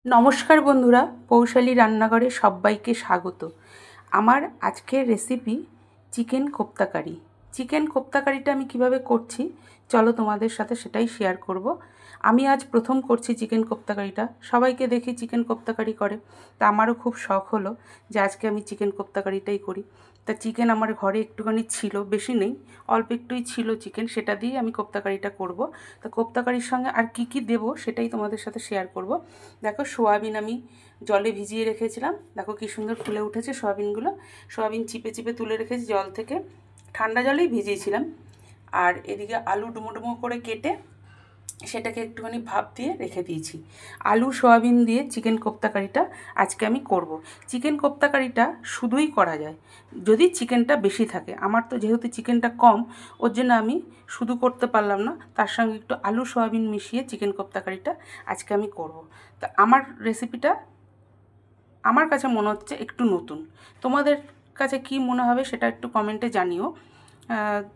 নমস্কার বন্ধুরা, পৌশালী রান্নাঘরে সবাইকে স্বাগত। আমার আজকের রেসিপি চিকেন কোপ্তা কারি। চিকেন কোপ্তা কারিটা আমি কিভাবে করছি চলো তোমাদের সাথে সেটাই শেয়ার করব। আমি আজ প্রথম করছি চিকেন কোপ্তা কারিটা। সবাইকে দেখি চিকেন কোপ্তা কারি করে, তা আমারও খুব শখ হলো যে আজকে আমি চিকেন কোপ্তা কারিটাই করি। তা চিকেন আমার ঘরে একটুখানি ছিল, বেশি নেই, অল্প একটুই ছিল চিকেন, সেটা দিয়েই আমি কোপ্তা কারিটা করব। তো কোপ্তা কারির সঙ্গে আর কি কি দেবো সেটাই তোমাদের সাথে শেয়ার করব। দেখো সোয়াবিন আমি জলে ভিজিয়ে রেখেছিলাম, দেখো কি সুন্দর ফুলে উঠেছে সোয়াবিনগুলো। সোয়াবিন চিপে চিপে তুলে রেখেছি জল থেকে, ঠান্ডা জলেই ভিজিয়েছিলাম। আর এদিকে আলু ডুমো ডুমো করে কেটে সেটাকে একটুখানি ভাপ দিয়ে রেখে দিয়েছি। আলু সোয়াবিন দিয়ে চিকেন কোপ্তা কারিটা আজকে আমি করব। চিকেন কোপ্তা কারিটা শুধুই করা যায় যদি চিকেনটা বেশি থাকে। আমার তো যেহেতু চিকেনটা কম, ওর জন্য আমি শুধু করতে পারলাম না, তার সঙ্গে একটু আলু সোয়াবিন মিশিয়ে চিকেন কোপ্তা কারিটা আজকে আমি করব। তা আমার রেসিপিটা আমার কাছে মনে হচ্ছে একটু নতুন। তোমাদের কাছে কি মনে হবে সেটা একটু কমেন্টে জানিও।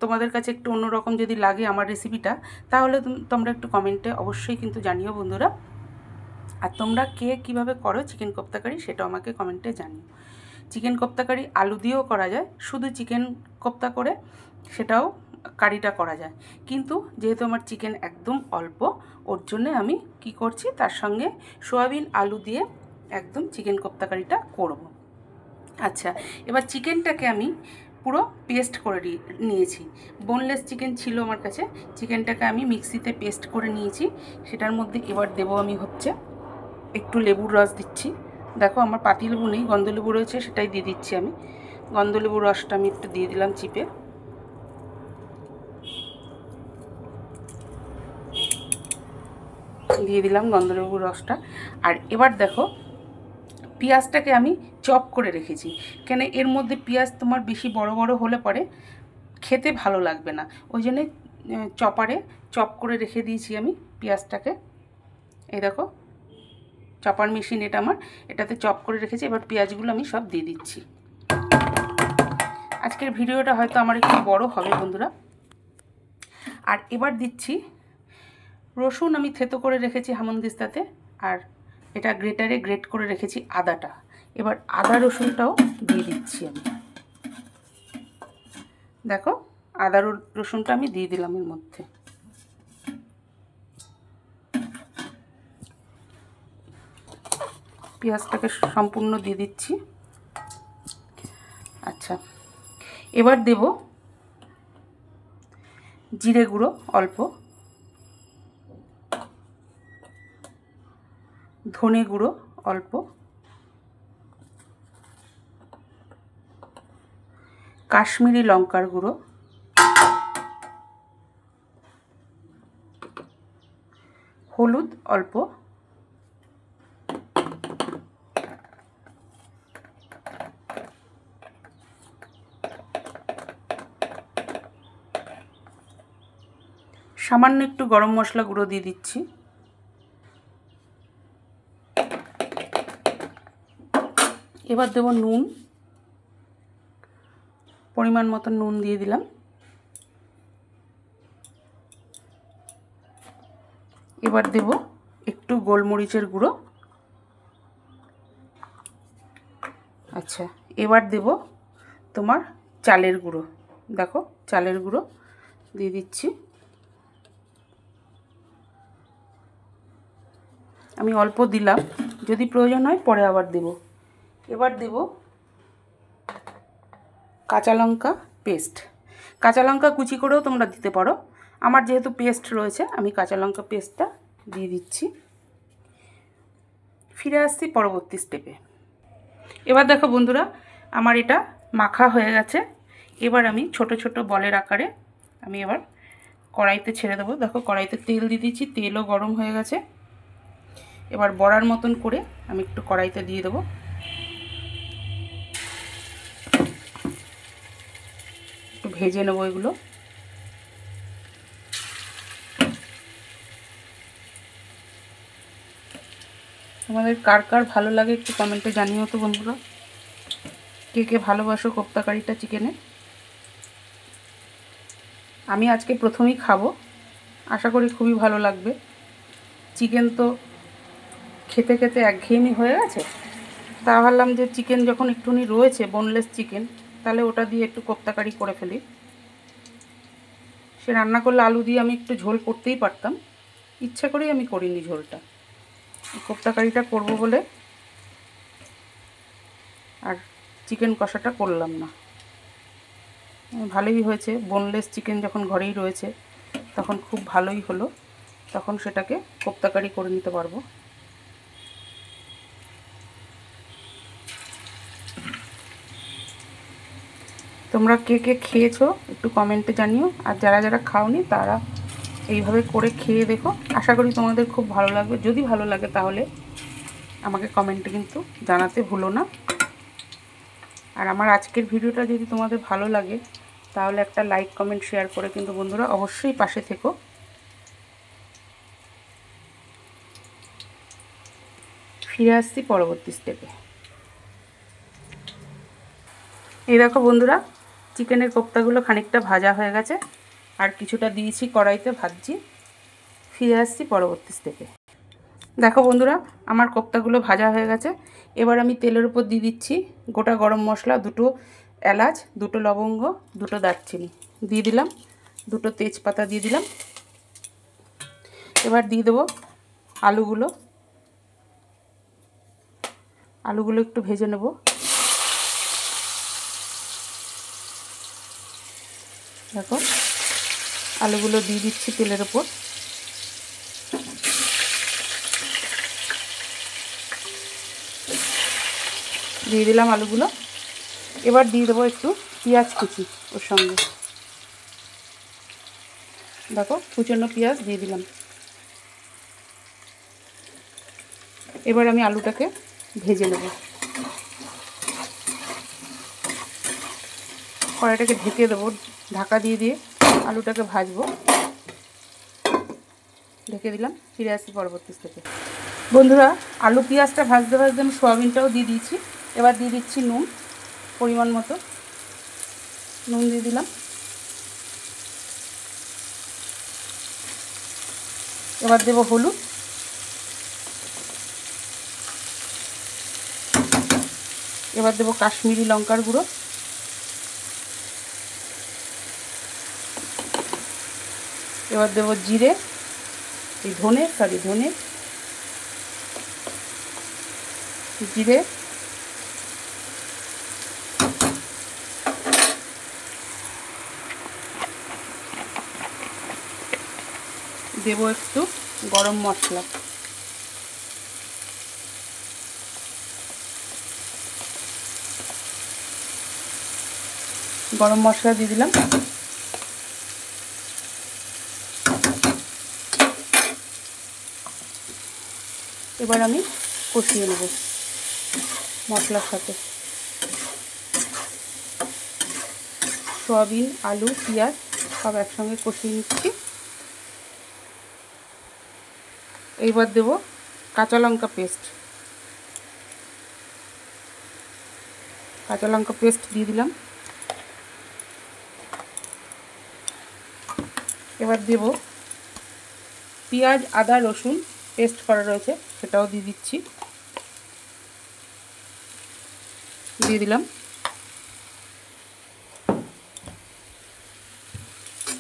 তোমাদের কাছে একটু অন্যরকম যদি লাগে আমার রেসিপিটা, তাহলে তোমরা একটু কমেন্টে অবশ্যই কিন্তু জানিও বন্ধুরা। আর তোমরা কে কীভাবে করো চিকেন কোপ্তা কারি সেটাও আমাকে কমেন্টে জানিও। চিকেন কোপ্তা কারি আলু দিয়েও করা যায়, শুধু চিকেন কোপ্তা করে সেটাও কারিটা করা যায়। কিন্তু যেহেতু আমার চিকেন একদম অল্প, ওর জন্যে আমি কি করছি, তার সঙ্গে সয়াবিন আলু দিয়ে একদম চিকেন কোপ্তা কারিটা করব। আচ্ছা, এবার চিকেনটাকে আমি পুরো পেস্ট করে নিয়েছি। বোনলেস চিকেন ছিল আমার কাছে, চিকেনটাকে আমি মিক্সিতে পেস্ট করে নিয়েছি। সেটার মধ্যে এবার দেবো আমি হচ্ছে একটু লেবুর রস দিচ্ছি। দেখো আমার পাতিলেবু নেই, গন্ধলেবু রয়েছে, সেটাই দিয়ে দিচ্ছি আমি। গন্ধলেবুর রসটা আমি একটু দিয়ে দিলাম চিপে। দিয়ে দিলাম গন্ধলেবুর রসটা। আর এবার দেখো পেঁয়াজটাকে আমি চপ করে রেখেছি, কেন এর মধ্যে পেঁয়াজ তোমার বেশি বড় বড় হলে পরে খেতে ভালো লাগবে না, ওই জন্যে চপারে চপ করে রেখে দিয়েছি আমি পেঁয়াজটাকে। এই দেখো চপার মেশিন এটা আমার, এটাতে চপ করে রেখেছি। এবার পেঁয়াজগুলো আমি সব দিয়ে দিচ্ছি। আজকের ভিডিওটা হয়তো আমার একটু বড় হবে বন্ধুরা। আর এবার দিচ্ছি রসুন, আমি থেতো করে রেখেছি হামনদিস্তাতে, আর এটা গ্রেটারে গ্রেট করে রেখেছি আদাটা। এবার আদা রসুনটাও দিয়ে দিচ্ছি আমি। দেখো আদা রসুনটা আমি দিয়ে দিলাম এর মধ্যে। পেঁয়াজটাকে সম্পূর্ণ দিয়ে দিচ্ছি। আচ্ছা, এবার দেব জিরে গুঁড়ো অল্প, ধনে গুঁড়ো অল্প, কাশ্মীরি লঙ্কার গুঁড়ো, হলুদ অল্প, সামান্য একটু গরম মশলা গুঁড়ো দিয়ে দিচ্ছি। এবার দেব নুন, পরিমাণ মতো নুন দিয়ে দিলাম। এবার দেব একটু গোলমরিচের গুঁড়ো। আচ্ছা, এবার দেব তোমার চালের গুঁড়ো। দেখো চালের গুঁড়ো দিয়ে দিচ্ছি। আমি অল্প দিলাম, যদি প্রয়োজন হয় পরে আবার দেব। এবার দেব কাঁচা লঙ্কা পেস্ট। কাঁচা লঙ্কা কুচি করেও তোমরা দিতে পারো, আমার যেহেতু পেস্ট রয়েছে আমি কাঁচা লঙ্কা পেস্টটা দিয়ে দিচ্ছি। ফিরে আসছি পরবর্তী স্টেপে। এবার দেখো বন্ধুরা আমার এটা মাখা হয়ে গেছে। এবার আমি ছোট ছোট বলের আকারে আমি এবার কড়াইতে ছেড়ে দেবো। দেখো কড়াইতে তেল দিয়ে দিচ্ছি, তেলও গরম হয়ে গেছে। এবার বড়ার মতন করে আমি একটু কড়াইতে দিয়ে দেবো। একটু ভেজে নেবো এগুলো। আমাদের কার কার ভালো লাগে একটু কমেন্টে জানিও তো বন্ধুরা, কে কে ভালোবাসো কোপ্তা কারিটা চিকেনে। আমি আজকে প্রথমেই খাবো, আশা করি খুবই ভালো লাগবে। চিকেন তো খেতে খেতে একঘেয়েমি হয়ে গেছে, তা ভাবলাম যে চিকেন যখন একটুখানি রয়েছে, বোনলেস চিকেন, তাহলে ওটা দিয়ে একটু কোপ্তা কারি করে ফেলি। সে রান্না করলে আলু দিয়ে আমি একটু ঝোল করতেই পারতাম, ইচ্ছা করেই আমি করিনি ঝোলটা। কোপ্তা কারিটা করবো বলে আর চিকেন কষাটা করলাম না। ভালোই হয়েছে, বোনলেস চিকেন যখন ঘরেই রয়েছে তখন খুব ভালোই হলো, তখন সেটাকে কোপ্তা কারি করে নিতে পারবো। তোমরা কে কে খেয়েছো একটু কমেন্টে জানিও, আর যারা যারা খাওনি তারা এইভাবে করে খেয়ে দেখো, আশা করি তোমাদের খুব ভালো লাগবে। যদি ভালো লাগে তাহলে আমাকে কমেন্টে কিন্তু জানাতে ভুলো না। আর আমার আজকের ভিডিওটা যদি তোমাদের ভালো লাগে তাহলে একটা লাইক কমেন্ট শেয়ার করে কিন্তু বন্ধুরা অবশ্যই পাশে থেকো। ফিরে আসছি পরবর্তী স্টেপে। এই দেখো বন্ধুরা, চিকেনের কোপ্তাগুলো খানিকটা ভাজা হয়ে গেছে, আর কিছুটা দিয়েছি কড়াইতে ভাজছি। ফিরে আসছি পরবর্তী স্টেপে। দেখো বন্ধুরা, আমার কোপ্তাগুলো ভাজা হয়ে গেছে। এবার আমি তেলের উপর দিয়ে দিচ্ছি গোটা গরম মশলা, 2টো এলাচ, 2টো লবঙ্গ, 2টো দারচিনি দিয়ে দিলাম, 2টো তেজপাতা দিয়ে দিলাম। এবার দিয়ে দেবো আলুগুলো। আলুগুলো একটু ভেজে নেব। দেখো আলুগুলো দিয়ে দিচ্ছি তেলের উপর। দিয়ে দিলাম আলুগুলো। এবার দিয়ে দেবো একটু পেঁয়াজ কুচি ওর সঙ্গে। দেখো কুচনো পেঁয়াজ দিয়ে দিলাম। এবার আমি আলুটাকে ভেজে নেব। কড়াইটাকে ঢেকে দেবো, ঢাকা দিয়ে দিয়ে আলুটাকে ভাজবো। ঢেকে দিলাম। ফিরে আসছি পরবর্তী স্টেপে। বন্ধুরা, আলু পেঁয়াজটা ভাজতে ভাজতে আমি সয়াবিনটাও দিয়ে দিয়েছি। এবার দিয়ে দিচ্ছি নুন, পরিমাণ মতো নুন দিয়ে দিলাম। এবার দেবো হলুদ, এবার দেবো কাশ্মীরি লঙ্কার গুঁড়ো, এবার দেবো জিরে, ধনে জিরে, দেবো একটু গরম মশলা, গরম মশলা দিয়ে দিলাম। এবার আমি কষিয়ে নেব মশলার সাথে। সয়াবিন, আলু, পেঁয়াজ সব একসঙ্গে কষিয়ে নিচ্ছি। এইবার দেব কাঁচা লঙ্কা পেস্ট, কাঁচা লঙ্কা পেস্ট দিয়ে দিলাম। এবার দেব পেঁয়াজ, আদা, রসুন পেস্ট করা রয়েছে সেটাও দিয়ে দিচ্ছি, দিয়ে দিলাম।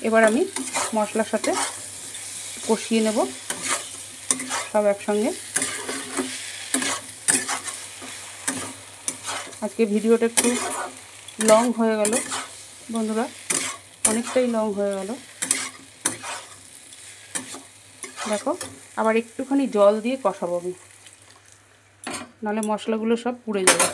এবার আমি মশলার সাথে কষিয়ে নেব সব একসঙ্গে। আজকে ভিডিওটা একটু লং হয়ে গেল বন্ধুরা, অনেকটাই লং হয়ে গেল। দেখো আবার একটুখানি জল দিয়ে কষাবো আমি, নাহলে মশলাগুলো সব পুড়ে যাবে।